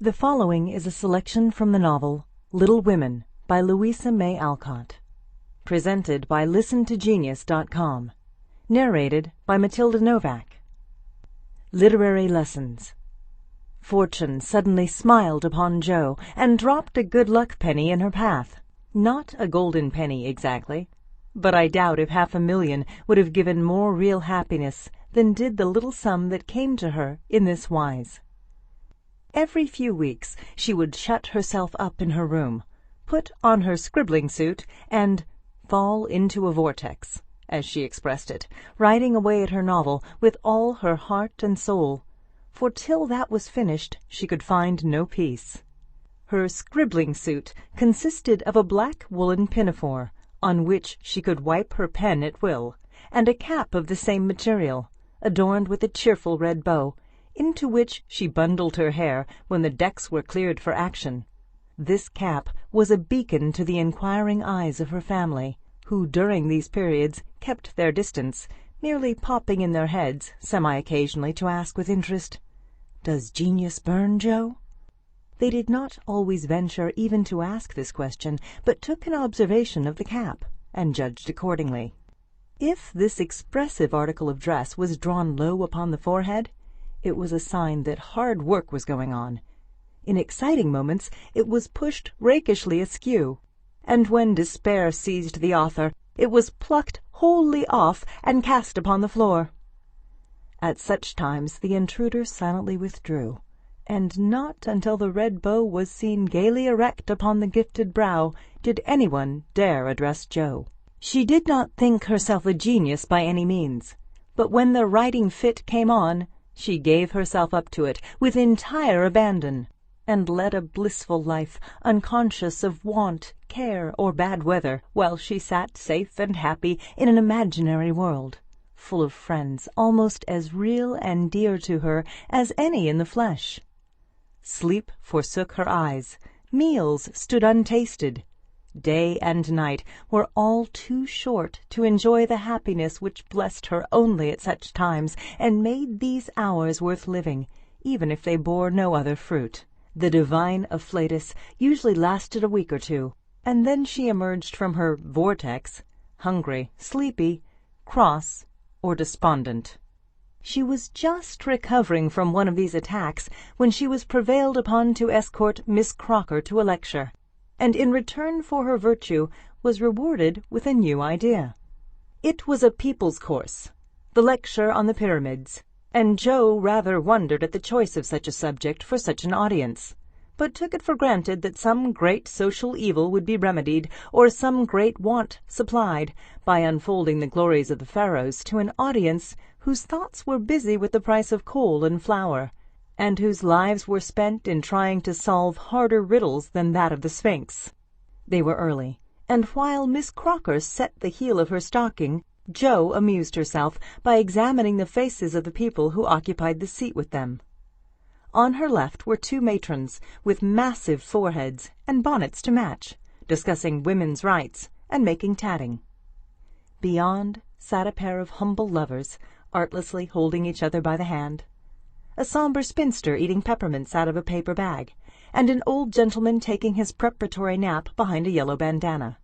The following is a selection from the novel Little Women by Louisa May Alcott, presented by ListenToGenius.com, narrated by Matilda Novak. Literary Lessons. Fortune suddenly smiled upon Jo and dropped a good-luck penny in her path. Not a golden penny exactly, but I doubt if 500,000 would have given more real happiness than did the little sum that came to her in this wise. Every few weeks she would shut herself up in her room, put on her scribbling suit, and fall into a vortex, as she expressed it, writing away at her novel with all her heart and soul, for till that was finished she could find no peace. Her scribbling suit consisted of a black woolen pinafore, on which she could wipe her pen at will, and a cap of the same material, adorned with a cheerful red bow, into which she bundled her hair when the decks were cleared for action. This cap was a beacon to the inquiring eyes of her family, who during these periods kept their distance, merely popping in their heads semi-occasionally to ask with interest, "Does genius burn, Jo?" They did not always venture even to ask this question, but took an observation of the cap, and judged accordingly. If this expressive article of dress was drawn low upon the forehead, it was a sign that hard work was going on. In exciting moments it was pushed rakishly askew, and when despair seized the author, it was plucked wholly off and cast upon the floor. At such times the intruder silently withdrew, and not until the red bow was seen gaily erect upon the gifted brow did anyone dare address Jo. She did not think herself a genius by any means, but when the writing fit came on, she gave herself up to it with entire abandon, and led a blissful life, unconscious of want, care, or bad weather, while she sat safe and happy in an imaginary world, full of friends almost as real and dear to her as any in the flesh. Sleep forsook her eyes, meals stood untasted. Day and night were all too short to enjoy the happiness which blessed her only at such times, and made these hours worth living, even if they bore no other fruit. The divine afflatus usually lasted a week or two, and then she emerged from her vortex, hungry, sleepy, cross, or despondent. She was just recovering from one of these attacks when she was prevailed upon to escort Miss Crocker to a lecture, and in return for her virtue was rewarded with a new idea. It was a people's course, the lecture on the pyramids, and Jo rather wondered at the choice of such a subject for such an audience, but took it for granted that some great social evil would be remedied, or some great want supplied, by unfolding the glories of the Pharaohs to an audience whose thoughts were busy with the price of coal and flour, and whose lives were spent in trying to solve harder riddles than that of the Sphinx. They were early, and while Miss Crocker set the heel of her stocking, Jo amused herself by examining the faces of the people who occupied the seat with them. On her left were two matrons with massive foreheads and bonnets to match, discussing women's rights and making tatting. Beyond sat a pair of humble lovers, artlessly holding each other by the hand, a sombre spinster eating peppermints out of a paper bag, and an old gentleman taking his preparatory nap behind a yellow bandana.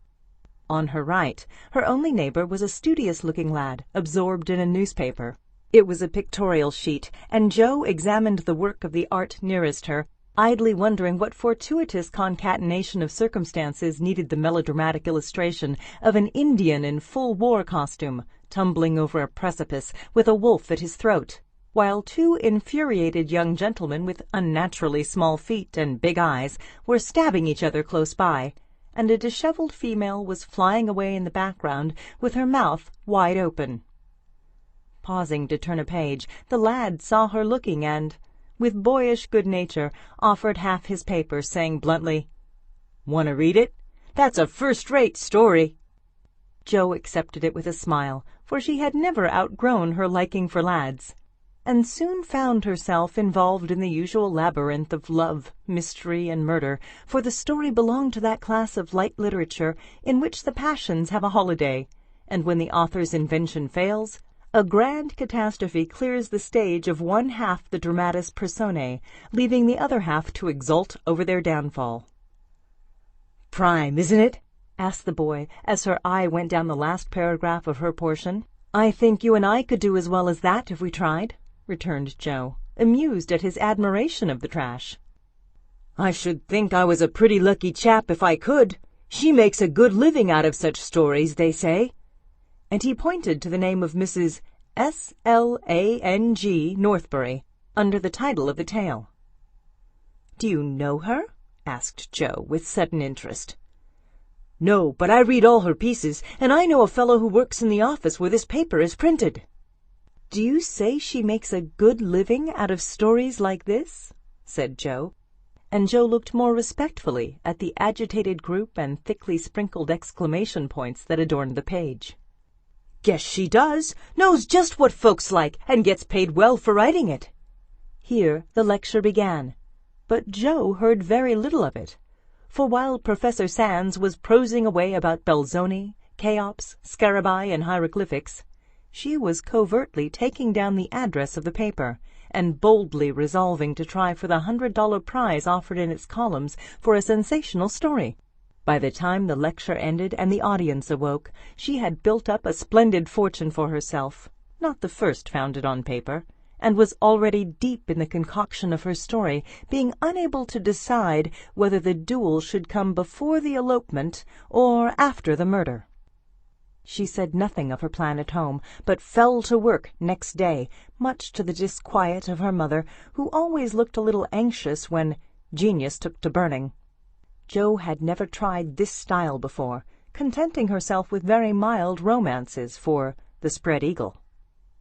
On her right, her only neighbor was a studious-looking lad, absorbed in a newspaper. It was a pictorial sheet, and Jo examined the work of the art nearest her, idly wondering what fortuitous concatenation of circumstances needed the melodramatic illustration of an Indian in full war costume, tumbling over a precipice with a wolf at his throat, while two infuriated young gentlemen with unnaturally small feet and big eyes were stabbing each other close by, and a disheveled female was flying away in the background with her mouth wide open. Pausing to turn a page, the lad saw her looking and, with boyish good nature, offered half his paper, saying bluntly, "Want to read it? That's a first-rate story." Jo accepted it with a smile, for she had never outgrown her liking for lads, and soon found herself involved in the usual labyrinth of love, mystery, and murder, for the story belonged to that class of light literature in which the passions have a holiday, and when the author's invention fails, A grand catastrophe clears the stage of one half the dramatis personae, leaving the other half to exult over their downfall. "Prime, isn't it?" asked the boy, as her eye went down the last paragraph of her portion. "I think you and I could do as well as that if we tried," returned Joe, amused at his admiration of the trash. "I should think I was a pretty lucky chap if I could. She makes a good living out of such stories, they say." And he pointed to the name of Mrs. S.L.A.N.G. Northbury, under the title of the tale. "Do you know her?" asked Joe, with sudden interest. "No, but I read all her pieces, and I know a fellow who works in the office where this paper is printed." "Do you say she makes a good living out of stories like this?" said Joe, and Joe looked more respectfully at the agitated group and thickly sprinkled exclamation points that adorned the page. "Guess she does. Knows just what folks like, and gets paid well for writing it." Here the lecture began, but Joe heard very little of it, for while Professor Sands was prosing away about Belzoni, Cheops, Scarabaei, and hieroglyphics, she was covertly taking down the address of the paper, and boldly resolving to try for the $100 prize offered in its columns for a sensational story. By the time the lecture ended and the audience awoke, she had built up a splendid fortune for herself, not the first founded on paper, and was already deep in the concoction of her story, being unable to decide whether the duel should come before the elopement or after the murder. She said nothing of her plan at home, but fell to work next day, much to the disquiet of her mother, who always looked a little anxious when genius took to burning. Joe had never tried this style before, contenting herself with very mild romances for the Spread Eagle.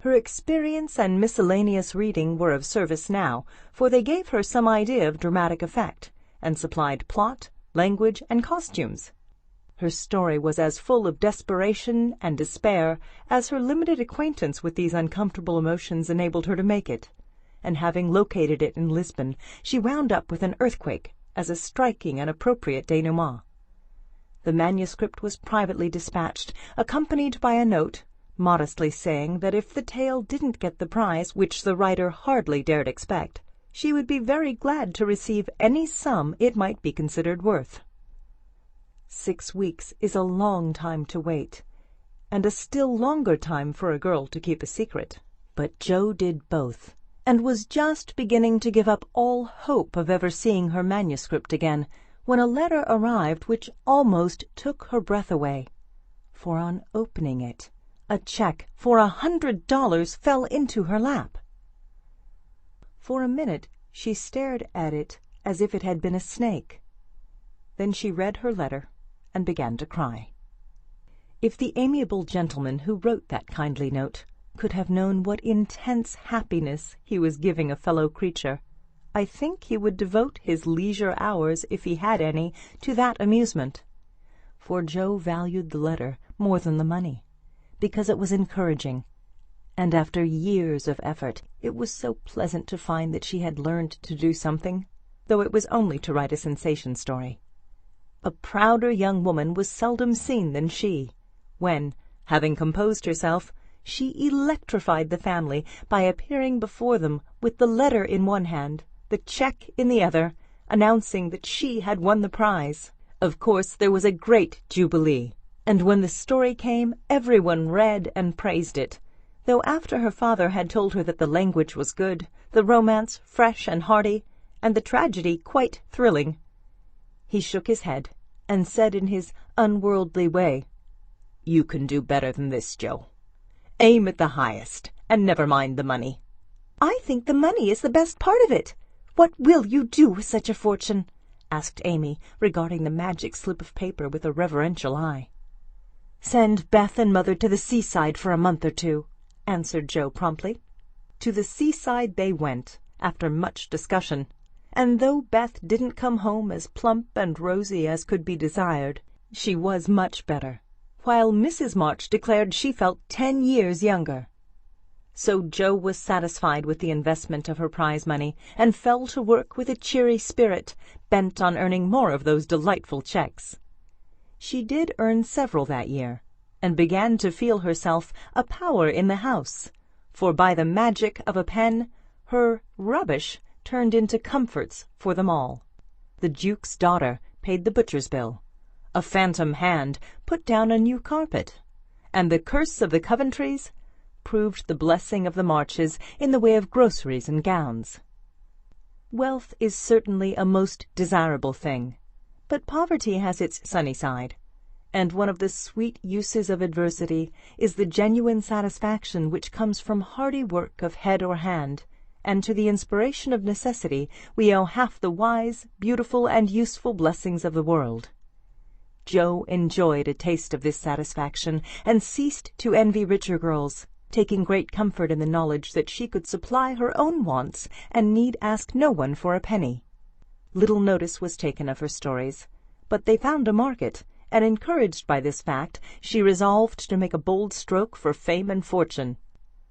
Her experience and miscellaneous reading were of service now, for they gave her some idea of dramatic effect, and supplied plot, language, and costumes. Her story was as full of desperation and despair as her limited acquaintance with these uncomfortable emotions enabled her to make it, and having located it in Lisbon, she wound up with an earthquake as a striking and appropriate denouement. The manuscript was privately dispatched, accompanied by a note, modestly saying that if the tale didn't get the prize, which the writer hardly dared expect, she would be very glad to receive any sum it might be considered worth. 6 weeks is a long time to wait, and a still longer time for a girl to keep a secret. But Joe did both, and was just beginning to give up all hope of ever seeing her manuscript again, when a letter arrived which almost took her breath away, for on opening it, a check for $100 fell into her lap. For a minute she stared at it as if it had been a snake. Then she read her letter and began to cry. If the amiable gentleman who wrote that kindly note could have known what intense happiness he was giving a fellow creature, I think he would devote his leisure hours, if he had any, to that amusement. For Joe valued the letter more than the money, because it was encouraging, and after years of effort it was so pleasant to find that she had learned to do something, though it was only to write a sensation story. A prouder young woman was seldom seen than she, when, having composed herself, she electrified the family by appearing before them with the letter in one hand, the check in the other, announcing that she had won the prize. Of course there was a great jubilee, and when the story came, everyone read and praised it, though after her father had told her that the language was good, the romance fresh and hearty, and the tragedy quite thrilling, he shook his head and said in his unworldly way, "You can do better than this, Joe. Aim at the highest, and never mind the money." "I think the money is the best part of it. What will you do with such a fortune?" asked Amy, regarding the magic slip of paper with a reverential eye. "Send Beth and Mother to the seaside for a month or 2, answered Joe promptly. To the seaside they went, after much discussion, and though Beth didn't come home as plump and rosy as could be desired, she was much better, while Mrs. March declared she felt 10 years younger. So Joe was satisfied with the investment of her prize money, and fell to work with a cheery spirit, bent on earning more of those delightful checks. She did earn several that year, and began to feel herself a power in the house, for by the magic of a pen her rubbish turned into comforts for them all. The Duke's daughter paid the butcher's bill, a phantom hand put down a new carpet, and the curse of the Coventrys proved the blessing of the Marches in the way of groceries and gowns. Wealth is certainly a most desirable thing, but poverty has its sunny side, and one of the sweet uses of adversity is the genuine satisfaction which comes from hardy work of head or hand, and to the inspiration of necessity we owe half the wise, beautiful, and useful blessings of the world. Jo enjoyed a taste of this satisfaction, and ceased to envy richer girls, taking great comfort in the knowledge that she could supply her own wants and need ask no one for a penny. Little notice was taken of her stories, but they found a market, and encouraged by this fact, she resolved to make a bold stroke for fame and fortune.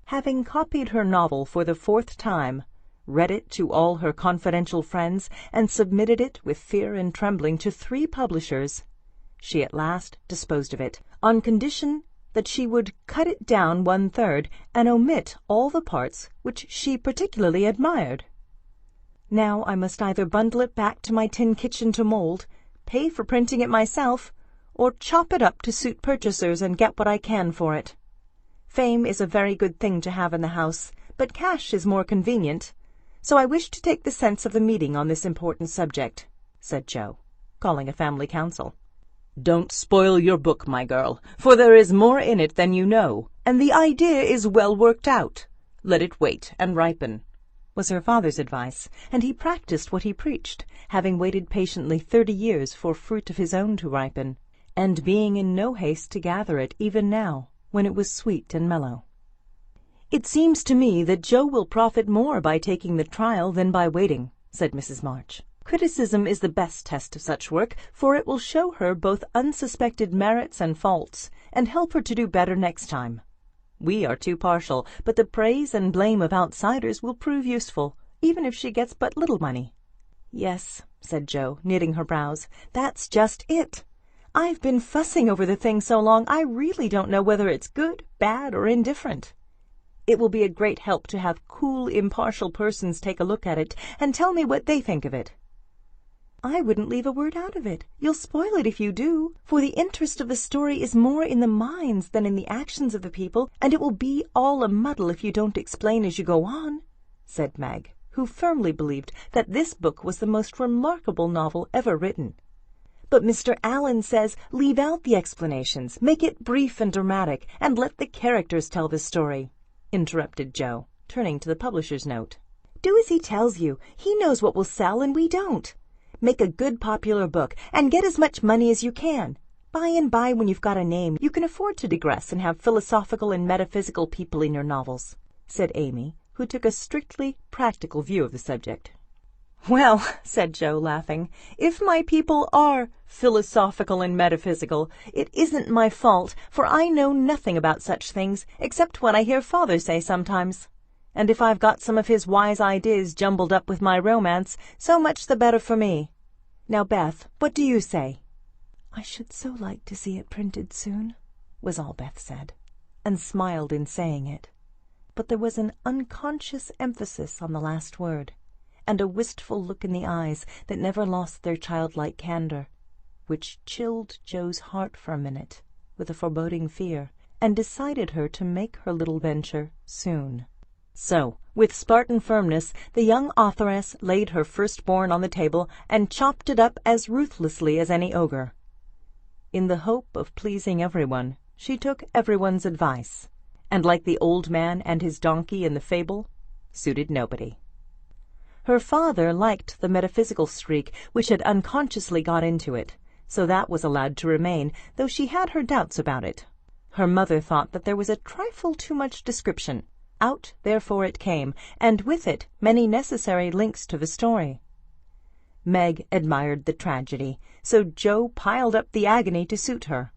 Having copied her novel for the 4th time, read it to all her confidential friends, and submitted it with fear and trembling to 3 publishers, she at last disposed of it, on condition that she would cut it down 1/3 and omit all the parts which she particularly admired. Now I must either bundle it back to my tin kitchen to mold, pay for printing it myself, or chop it up to suit purchasers and get what I can for it. Fame is a very good thing to have in the house, but cash is more convenient, so I wish to take the sense of the meeting on this important subject," said Jo, calling a family council. "Don't spoil your book, my girl, for there is more in it than you know, and the idea is well worked out. Let it wait and ripen," was her father's advice, and he practiced what he preached, having waited patiently 30 years for fruit of his own to ripen, and being in no haste to gather it even now, when it was sweet and mellow. "It seems to me that Jo will profit more by taking the trial than by waiting," said Mrs. March. "Criticism is the best test of such work, for it will show her both unsuspected merits and faults, and help her to do better next time. We are too partial, but the praise and blame of outsiders will prove useful, even if she gets but little money." "Yes," said Jo, knitting her brows, "that's just it. I've been fussing over the thing so long I really don't know whether it's good, bad, or indifferent. It will be a great help to have cool, impartial persons take a look at it and tell me what they think of it." "I wouldn't leave a word out of it. You'll spoil it if you do, for the interest of the story is more in the minds than in the actions of the people, and it will be all a muddle if you don't explain as you go on," said Meg, who firmly believed that this book was the most remarkable novel ever written. "But Mr. Allen says leave out the explanations, make it brief and dramatic, and let the characters tell the story," interrupted Jo, turning to the publisher's note. "Do as he tells you. He knows what will sell and we don't. Make a good popular book, and get as much money as you can. By and by, when you've got a name, you can afford to digress and have philosophical and metaphysical people in your novels," said Amy, who took a strictly practical view of the subject. "Well," said Jo, laughing, "if my people are philosophical and metaphysical, it isn't my fault, for I know nothing about such things, except what I hear Father say sometimes. And if I've got some of his wise ideas jumbled up with my romance, so much the better for me. Now, Beth, what do you say?" "I should so like to see it printed soon," was all Beth said, and smiled in saying it. But there was an unconscious emphasis on the last word, and a wistful look in the eyes that never lost their childlike candor, which chilled Jo's heart for a minute with a foreboding fear, and decided her to make her little venture soon. So, with Spartan firmness, the young authoress laid her firstborn on the table and chopped it up as ruthlessly as any ogre. In the hope of pleasing everyone, she took everyone's advice, and like the old man and his donkey in the fable, suited nobody. Her father liked the metaphysical streak which had unconsciously got into it, so that was allowed to remain, though she had her doubts about it. Her mother thought that there was a trifle too much description. Out, therefore, it came, and with it many necessary links to the story. Meg admired the tragedy, so Jo piled up the agony to suit her,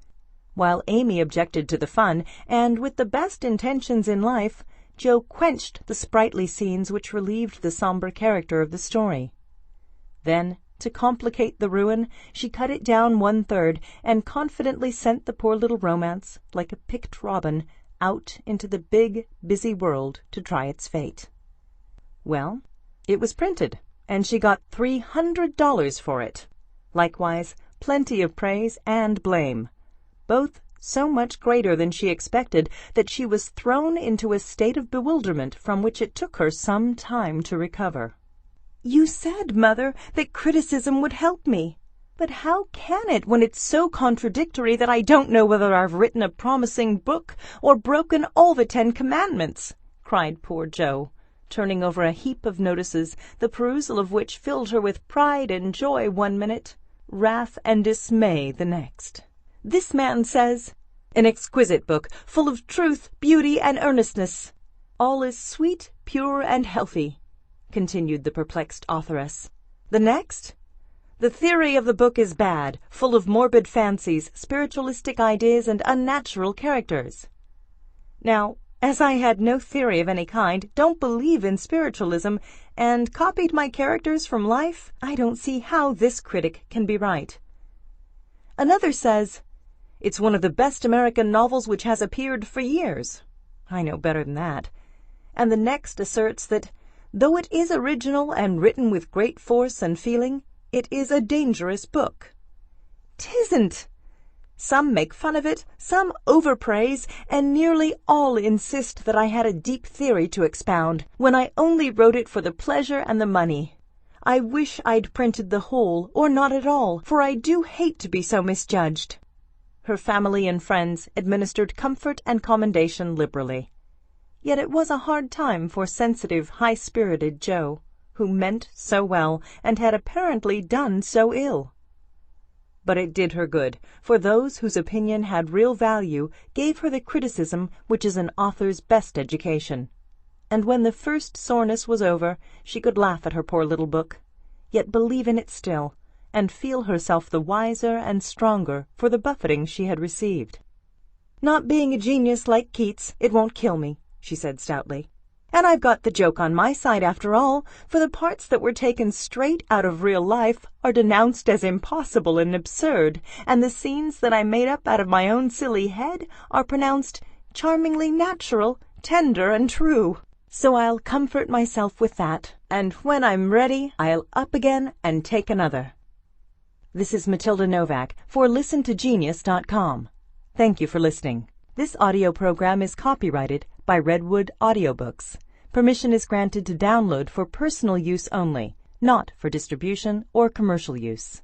while Amy objected to the fun, and, with the best intentions in life, Jo quenched the sprightly scenes which relieved the sombre character of the story. Then To complicate the ruin, she cut it down 1/3 and confidently sent the poor little romance, like a picked robin, out into the big, busy world to try its fate. Well, it was printed, and she got $300 for it. Likewise, plenty of praise and blame, both so much greater than she expected that she was thrown into a state of bewilderment from which it took her some time to recover. "You said, Mother, that criticism would help me. But how can it when it's so contradictory that I don't know whether I've written a promising book or broken all the 10 Commandments?" cried poor Jo, turning over a heap of notices, the perusal of which filled her with pride and joy one minute, wrath and dismay the next. "This man says, 'An exquisite book, full of truth, beauty, and earnestness. All is sweet, pure, and healthy,'" continued the perplexed authoress. "The next, 'The theory of the book is bad, full of morbid fancies, spiritualistic ideas, and unnatural characters.' Now, as I had no theory of any kind, don't believe in spiritualism, and copied my characters from life, I don't see how this critic can be right. Another says, 'It's one of the best American novels which has appeared for years.' I know better than that. And the next asserts that, though it is original and written with great force and feeling, it is a dangerous book. 'Tisn't. Some make fun of it, some overpraise, and nearly all insist that I had a deep theory to expound, when I only wrote it for the pleasure and the money. I wish I'd printed the whole, or not at all, for I do hate to be so misjudged." Her family and friends administered comfort and commendation liberally. Yet it was a hard time for sensitive, high-spirited Jo, who meant so well and had apparently done so ill. But it did her good, for those whose opinion had real value gave her the criticism which is an author's best education. And when the first soreness was over, she could laugh at her poor little book, yet believe in it still, and feel herself the wiser and stronger for the buffeting she had received. "Not being a genius like Keats, it won't kill me," she said stoutly. "And I've got the joke on my side after all, for the parts that were taken straight out of real life are denounced as impossible and absurd, and the scenes that I made up out of my own silly head are pronounced charmingly natural, tender, and true. So I'll comfort myself with that, and when I'm ready I'll up again and take another." This is Matilda Novak for ListenToGenius.com. Thank you for listening. This audio program is copyrighted by Redwood Audiobooks. Permission is granted to download for personal use only, not for distribution or commercial use.